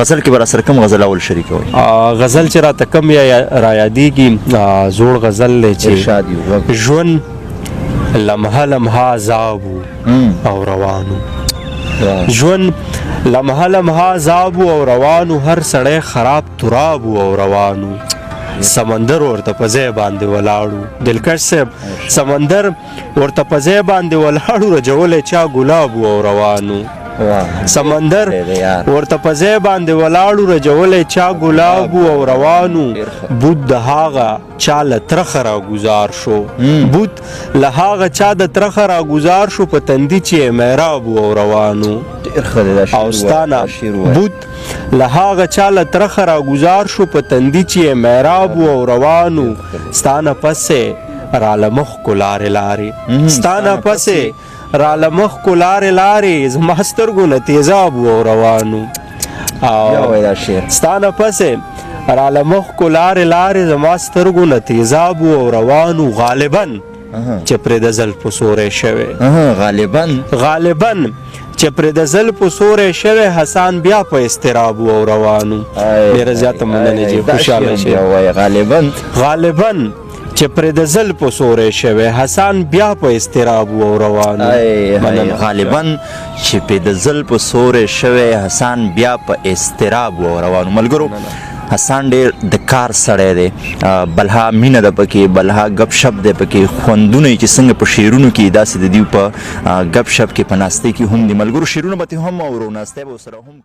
غزل کې به راسره کوم غزل اول شریکوئ؟ غزل چې راته کم را یادېږي زوړ غزل دی چې ژوند لمحه لمحه عذاب او روانو، ژوند لمحه لمحه عذاب او روانو، هر سړی خراب تراب او روانو، سمندر ورته په ځای باندې ولاړو، دلکش صاحب سمندر ورته په ځای باندې ولاړو، رجولی چا ګلاب او روانو، سمندر ورته په ځای باندې ولاړو، رجولی چا ګلاب او روانو، بود د هاغه چا له ترخه راګزار شو، بود له هاغه چا د ترخه راګزار شو، په تندي چې محراب او روانو، او ستانه بود له هاغه چا له ترخه راګزار شو، په تندي چې محراب او روانو، ستانه پسې راله مخ کو لارې لارې، ستانه پسې راله مخ کو لارې لارې، زما سترګو نه تیزاب او روانو، ستانه پسې راله مخ کو لارې لارې، زما سترګو نه تیزاب او روانو، غالبا چې پرې د زلفو سوری شوی، غالبا چې پرې د زلفو سوری شوی، حسن بیا په اضطراب او روانو. ډېره زیاته مننه جی، خوشحاله شئ. غالبا چې پرې د زلفو سوری شوی، حسن بیا په اضطراب او روانو. غالبا چې پرې د زلفو سوری شوی، حسن بیا په اضطراب او روانو. ملګرو حسن ډېر د کار سړی دی، بلها مینه ده پکې، بلها ګپ شپ دی پکې، خوندونه یې چې څنګه په شعرونو کې داسې د دوی په ګپ شپ کې په ناستۍ کې هم دي. ملګرو شعرونه به هم اورو، ناستی به ورسره هم